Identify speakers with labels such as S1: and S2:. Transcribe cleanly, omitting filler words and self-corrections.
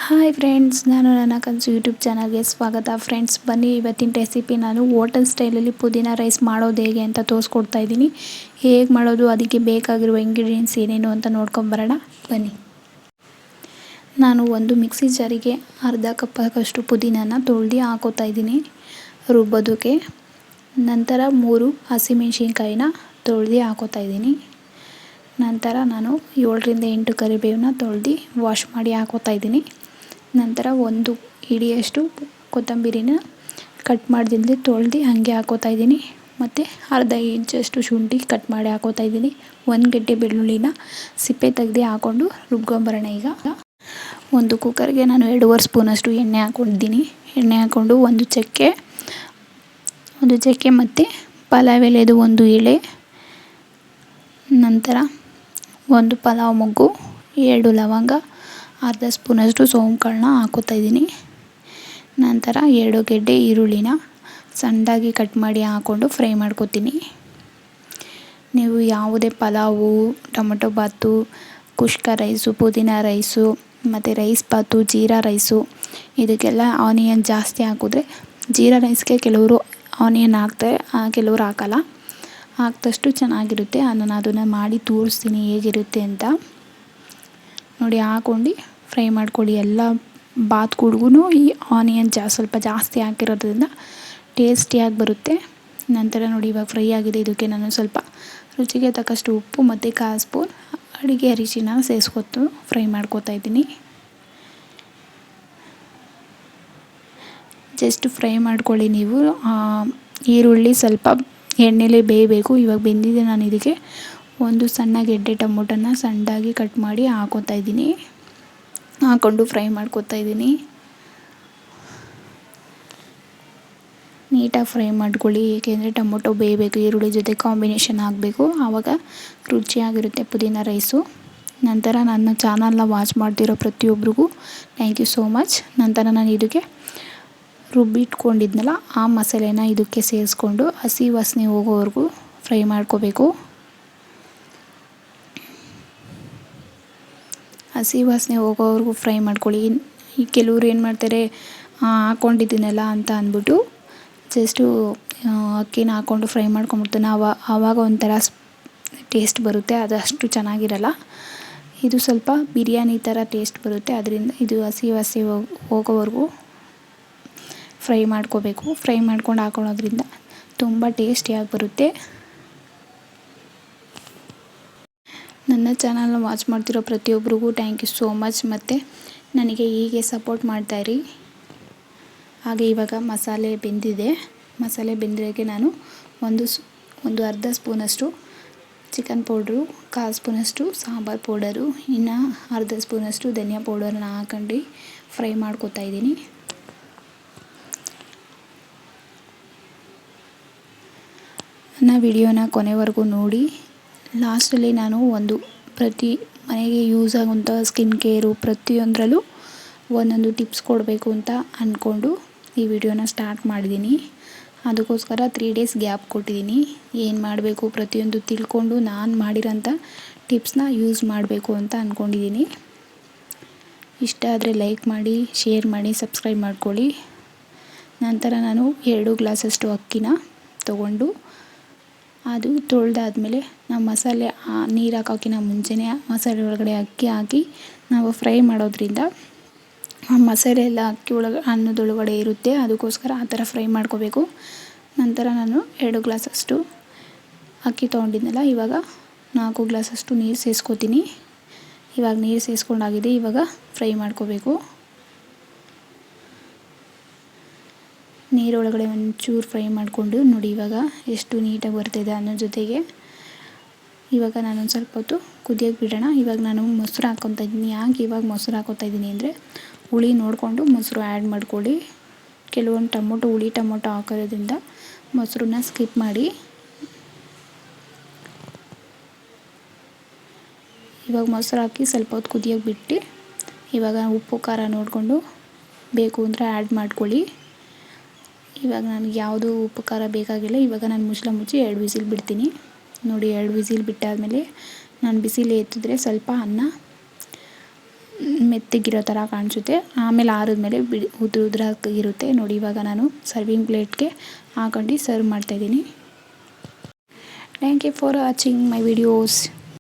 S1: Hi friends, ನಾನು ನನ್ನ ಕನಸು ಯೂಟ್ಯೂಬ್ ಚಾನಲ್ಗೆ ಸ್ವಾಗತ. ಫ್ರೆಂಡ್ಸ್, ಬನ್ನಿ ಇವತ್ತಿನ ರೆಸಿಪಿ ನಾನು ಹೋಟೆಲ್ ಸ್ಟೈಲಲ್ಲಿ ಪುದೀನ ರೈಸ್ ಮಾಡೋದು ಹೇಗೆ ಅಂತ ತೋರಿಸ್ಕೊಡ್ತಾ ಇದ್ದೀನಿ. ಹೇಗೆ ಮಾಡೋದು, ಅದಕ್ಕೆ ಬೇಕಾಗಿರುವ ಇಂಗ್ರೀಡಿಯೆಂಟ್ಸ್ ಏನೇನು ಅಂತ ನೋಡ್ಕೊಂಬರೋಣ ಬನ್ನಿ. ನಾನು ಒಂದು ಮಿಕ್ಸಿ ಜಾರಿಗೆ ಅರ್ಧ ಕಪ್ಪಷ್ಟು ಪುದೀನನ ತೊಳೆದು ಹಾಕೋತಾ ಇದ್ದೀನಿ ರುಬ್ಬೋದಕ್ಕೆ. ನಂತರ 3 ಹಸಿಮೆಣಸಿನ್ಕಾಯಿನ ತೊಳೆದು ಹಾಕೋತಾ ಇದ್ದೀನಿ. ನಂತರ ನಾನು 7ರಿಂದ 8 ಕರಿಬೇವನ್ನ ತೊಳೆದು ವಾಶ್ ಮಾಡಿ ಹಾಕೋತಾ ಇದ್ದೀನಿ. ನಂತರ 1 ಹಿಡಿಯಷ್ಟು ಕೊತ್ತಂಬರಿನ ಕಟ್ ಮಾಡಿದಿಂದ ತೊಳೆದು ಹಾಗೆ ಹಾಕೋತಾ ಇದ್ದೀನಿ. ಮತ್ತು ಅರ್ಧ ಇಂಚಷ್ಟು ಶುಂಠಿ ಕಟ್ ಮಾಡಿ ಹಾಕೋತಾ ಇದ್ದೀನಿ. 1 ಗೆಡ್ಡೆ ಬೆಳ್ಳುಳ್ಳಿನ ಸಿಪ್ಪೆ ತೆಗೆದು ಹಾಕ್ಕೊಂಡು ರುಬ್ಕೊಂಬರೋಣ. ಈಗ ಒಂದು ಕುಕ್ಕರ್ಗೆ ನಾನು 2.5 ಸ್ಪೂನಷ್ಟು ಎಣ್ಣೆ ಹಾಕ್ಕೊಂಡಿದ್ದೀನಿ. ಎಣ್ಣೆ ಹಾಕ್ಕೊಂಡು ಒಂದು ಚಕ್ಕೆ ಮತ್ತು ಪಲಾವ್ ಎಲೆದು 1 ಎಲೆ, ನಂತರ 1 ಪಲಾವ್ ಮೊಗ್ಗು, 2 ಲವಂಗ, ಅರ್ಧ ಸ್ಪೂನಷ್ಟು ಸೋಂಪು ಕಾಳನ್ನ ಹಾಕೋತಾ ಇದ್ದೀನಿ. ನಂತರ 2 ಗೆಡ್ಡೆ ಈರುಳ್ಳಿನ ಸಣ್ಣದಾಗಿ ಕಟ್ ಮಾಡಿ ಹಾಕ್ಕೊಂಡು ಫ್ರೈ ಮಾಡ್ಕೊತೀನಿ. ನೀವು ಯಾವುದೇ ಪಲಾವು, ಟೊಮೆಟೊ ಬಾತು, ಕುಷ್ಕ ರೈಸು, ಪುದೀನ ರೈಸು ಮತ್ತು ರೈಸ್ ಬಾತು, ಜೀರಾ ರೈಸು ಇದಕ್ಕೆಲ್ಲ ಆನಿಯನ್ ಜಾಸ್ತಿ ಹಾಕಿದ್ರೆ, ಜೀರಾ ರೈಸ್ಗೆ ಕೆಲವರು ಆನಿಯನ್ ಹಾಕ್ತಾರೆ, ಕೆಲವರು ಹಾಕಲ್ಲ. ಹಾಕಿದಷ್ಟು ಚೆನ್ನಾಗಿರುತ್ತೆ. ನಾನು ಅದನ್ನು ಮಾಡಿ ತೋರಿಸ್ತೀನಿ ಹೇಗಿರುತ್ತೆ ಅಂತ. ನೋಡಿ, ಹಾಕ್ಕೊಂಡು ಫ್ರೈ ಮಾಡ್ಕೊಳ್ಳಿ. ಎಲ್ಲ ಬಾತ್ಗಳಿಗೂ ಈ ಆನಿಯನ್ ಸ್ವಲ್ಪ ಜಾಸ್ತಿ ಹಾಕಿರೋದ್ರಿಂದ ಟೇಸ್ಟಿಯಾಗಿ ಬರುತ್ತೆ. ನಂತರ ನೋಡಿ, ಇವಾಗ ಫ್ರೈ ಆಗಿದೆ. ಇದಕ್ಕೆ ನಾನು ಸ್ವಲ್ಪ ರುಚಿಗೆ ತಕ್ಕಷ್ಟು ಉಪ್ಪು ಮತ್ತು 1/4 ಸ್ಪೂನ್ ಅಡುಗೆ ಅರಿಶಿನ ಸೇರಿಸ್ಕೊತು ಫ್ರೈ ಮಾಡ್ಕೊತಾ ಇದ್ದೀನಿ. ಜಸ್ಟ್ ಫ್ರೈ ಮಾಡ್ಕೊಳ್ಳಿ ನೀವು. ಈರುಳ್ಳಿ ಸ್ವಲ್ಪ ಎಣ್ಣೆಲೇ ಬೇಯಬೇಕು. ಇವಾಗ ಬೆಂದಿದೆ. ನಾನು ಇದಕ್ಕೆ 1 ಸಣ್ಣ ಗೆಡ್ಡೆ ಟೊಮೊಟೊನ ಸಣ್ಣದಾಗಿ ಕಟ್ ಮಾಡಿ ಹಾಕೋತಾ ಇದ್ದೀನಿ. ಹಾಕ್ಕೊಂಡು ಫ್ರೈ ಮಾಡ್ಕೊತಾ ಇದ್ದೀನಿ. ನೀಟಾಗಿ ಫ್ರೈ ಮಾಡ್ಕೊಳ್ಳಿ, ಏಕೆಂದರೆ ಟೊಮೊಟೊ ಬೇಯಬೇಕು, ಈರುಳ್ಳಿ ಜೊತೆ ಕಾಂಬಿನೇಷನ್ ಆಗಬೇಕು, ಆವಾಗ ರುಚಿಯಾಗಿರುತ್ತೆ ಪುದೀನ ರೈಸು. ನಂತರ ನನ್ನ ಚಾನಲ್ನ ವಾಚ್ ಮಾಡ್ತಿರೋ ಪ್ರತಿಯೊಬ್ಬರಿಗೂ ಥ್ಯಾಂಕ್ ಯು ಸೋ ಮಚ್. ನಂತರ ನಾನು ಇದಕ್ಕೆ ರುಬ್ಬಿಟ್ಕೊಂಡಿದ್ನಲ್ಲ ಆ ಮಸಾಲೆನ ಇದಕ್ಕೆ ಸೇರಿಸ್ಕೊಂಡು ಹಸಿ ವಾಸನೆ ಹೋಗೋವರೆಗೂ ಫ್ರೈ ಮಾಡ್ಕೋಬೇಕು. ಹಸಿ ವಾಸನೆ ಹೋಗೋವರೆಗೂ ಫ್ರೈ ಮಾಡ್ಕೊಳ್ಳಿ. ಈ ಕೆಲವ್ರು ಏನು ಮಾಡ್ತಾರೆ, ಹಾಕ್ಕೊಂಡಿದ್ದೀನಲ್ಲ ಅಂತ ಅಂದ್ಬಿಟ್ಟು ಜಸ್ಟು ಅಕ್ಕಿನ ಹಾಕ್ಕೊಂಡು ಫ್ರೈ ಮಾಡ್ಕೊಂಬಿಡ್ತಾನೆ. ಆವಾಗ ಒಂಥರ ಟೇಸ್ಟ್ ಬರುತ್ತೆ, ಅದು ಅಷ್ಟು ಚೆನ್ನಾಗಿರಲ್ಲ. ಇದು ಸ್ವಲ್ಪ ಬಿರಿಯಾನಿ ಥರ ಟೇಸ್ಟ್ ಬರುತ್ತೆ. ಅದರಿಂದ ಇದು ಹಸಿ ವಾಸನೆ ಹೋಗೋವರೆಗೂ ಫ್ರೈ ಮಾಡ್ಕೋಬೇಕು. ಫ್ರೈ ಮಾಡ್ಕೊಂಡು ಹಾಕೊಳ್ಳೋದ್ರಿಂದ ತುಂಬ ಟೇಸ್ಟಿಯಾಗಿ ಬರುತ್ತೆ. ನನ್ನ ಚಾನಲ್ನ ವಾಚ್ ಮಾಡ್ತಿರೋ ಪ್ರತಿಯೊಬ್ಬರಿಗೂ ಥ್ಯಾಂಕ್ ಯು ಸೋ ಮಚ್. ಮತ್ತು ನನಗೆ ಹೀಗೆ ಸಪೋರ್ಟ್ ಮಾಡ್ತಾಯಿರಿ. ಹಾಗೆ ಇವಾಗ ಮಸಾಲೆ ಬೆಂದಿದೆ. ಮಸಾಲೆ ಬೆಂದಿರೋಕ್ಕೆ ನಾನು ಒಂದು ಅರ್ಧ ಸ್ಪೂನಷ್ಟು ಚಿಕನ್ ಪೌಡ್ರು, 1/4 ಸ್ಪೂನಷ್ಟು ಸಾಂಬಾರು ಪೌಡರು, ಇನ್ನು ಅರ್ಧ ಸ್ಪೂನಷ್ಟು ಧನಿಯಾ ಪೌಡರನ್ನ ಹಾಕೊಂಡು ಫ್ರೈ ಮಾಡ್ಕೊತಾ ಇದ್ದೀನಿ. ನನ್ನ ವಿಡಿಯೋನ ಕೊನೆವರೆಗೂ ನೋಡಿ. ಲಾಸ್ಟಲ್ಲಿ ನಾನು ಪ್ರತಿ ಮನೆಗೆ ಯೂಸ್ ಆಗುವಂಥ ಸ್ಕಿನ್ ಕೇರು ಪ್ರತಿಯೊಂದರಲ್ಲೂ ಒಂದೊಂದು ಟಿಪ್ಸ್ ಕೊಡಬೇಕು ಅಂತ ಅಂದ್ಕೊಂಡು ಈ ವಿಡಿಯೋನ ಸ್ಟಾರ್ಟ್ ಮಾಡಿದ್ದೀನಿ. ಅದಕ್ಕೋಸ್ಕರ 3 ಡೇಸ್ ಗ್ಯಾಪ್ ಕೊಟ್ಟಿದ್ದೀನಿ. ಏನು ಮಾಡಬೇಕು ಪ್ರತಿಯೊಂದು ತಿಳ್ಕೊಂಡು ನಾನು ಮಾಡಿರೋಂಥ ಟಿಪ್ಸ್ನ ಯೂಸ್ ಮಾಡಬೇಕು ಅಂತ ಅಂದ್ಕೊಂಡಿದ್ದೀನಿ. ಇಷ್ಟ ಆದರೆ ಲೈಕ್ ಮಾಡಿ, ಶೇರ್ ಮಾಡಿ, ಸಬ್ಸ್ಕ್ರೈಬ್ ಮಾಡ್ಕೊಳ್ಳಿ. ನಂತರ ನಾನು 2 ಗ್ಲಾಸಷ್ಟು ಅಕ್ಕಿನ ತೊಗೊಂಡು ಅದು ತೊಳೆದಾದ್ಮೇಲೆ ನಾವು ಮಸಾಲೆ ನೀರು ಹಾಕೋಕ್ಕಿಂತ ಮುಂಚೆನೇ ಮಸಾಲೆ ಒಳಗಡೆ ಅಕ್ಕಿ ಹಾಕಿ ನಾವು ಫ್ರೈ ಮಾಡೋದ್ರಿಂದ ಆ ಮಸಾಲೆ ಎಲ್ಲ ಅಕ್ಕಿ ಅನ್ನದೊಳಗಡೆ ಇರುತ್ತೆ. ಅದಕ್ಕೋಸ್ಕರ ಆ ಥರ ಫ್ರೈ ಮಾಡ್ಕೋಬೇಕು. ನಂತರ ನಾನು 2 ಗ್ಲಾಸಷ್ಟು ಅಕ್ಕಿ ತೊಗೊಂಡಿದ್ನಲ್ಲ, ಇವಾಗ 4 ಗ್ಲಾಸಷ್ಟು ನೀರು ಸೇರಿಸ್ಕೋತೀನಿ. ಇವಾಗ ನೀರು ಸೇರಿಸ್ಕೊಂಡಾಗಿದೆ. ಇವಾಗ ಫ್ರೈ ಮಾಡ್ಕೋಬೇಕು. ನೀರೊಳಗಡೆ ಒಂಚೂರು ಫ್ರೈ ಮಾಡಿಕೊಂಡು ನೋಡಿ ಇವಾಗ ಎಷ್ಟು ನೀಟಾಗಿ ಬರ್ತಾಯಿದೆ ಅನ್ನೋ ಜೊತೆಗೆ ಇವಾಗ ನಾನೊಂದು ಸ್ವಲ್ಪ ಹೊತ್ತು ಕುದಿಯೋಕ್ಕೆ ಬಿಡೋಣ. ಇವಾಗ ನಾನು ಮೊಸರು ಹಾಕ್ಕೊತಾ ಇದ್ದೀನಿ. ಯಾಕೆ ಇವಾಗ ಮೊಸರು ಹಾಕ್ಕೊತಾ ಇದ್ದೀನಿ ಅಂದರೆ, ಹುಳಿ ನೋಡಿಕೊಂಡು ಮೊಸರು ಆ್ಯಡ್ ಮಾಡ್ಕೊಳ್ಳಿ. ಕೆಲವೊಂದು ಹುಳಿ ಟೊಮೊಟೊ ಹಾಕೋದ್ರಿಂದ ಮೊಸರನ್ನ ಸ್ಕಿಪ್ ಮಾಡಿ. ಇವಾಗ ಮೊಸರು ಹಾಕಿ ಸ್ವಲ್ಪ ಹೊತ್ತು ಕುದಿಯೋಕ್ಕೆ ಬಿಟ್ಟು ಇವಾಗ ಉಪ್ಪು ಖಾರ ನೋಡಿಕೊಂಡು ಬೇಕು ಅಂದರೆ ಆ್ಯಡ್ ಮಾಡ್ಕೊಳ್ಳಿ. ಇವಾಗ ನನಗೆ ಯಾವುದು ಉಪ್ಪು ಖಾರ ಬೇಕಾಗಿಲ್ಲ. ಇವಾಗ ನಾನು ಮುಚ್ಚಳ ಮುಚ್ಚಿ 2 ವಿಸಿಲ್ ಬಿಡ್ತೀನಿ. ನೋಡಿ, 2 ವಿಸಿಲ್ ಬಿಟ್ಟಾದಮೇಲೆ ನಾನು ಬಿಸಿಲು ಎತ್ತಿದ್ರೆ ಸ್ವಲ್ಪ ಅನ್ನ ಮೆತ್ತಗಿರೋ ಥರ ಕಾಣಿಸುತ್ತೆ. ಆಮೇಲೆ ಆರಿದ್ಮೇಲೆ ಉದುರಾಗಿರುತ್ತೆ ನೋಡಿ. ಇವಾಗ ನಾನು ಸರ್ವಿಂಗ್ ಪ್ಲೇಟ್ಗೆ ಹಾಕೊಂಡು ಸರ್ವ್ ಮಾಡ್ತಾಯಿದ್ದೀನಿ. Thank you for watching my videos.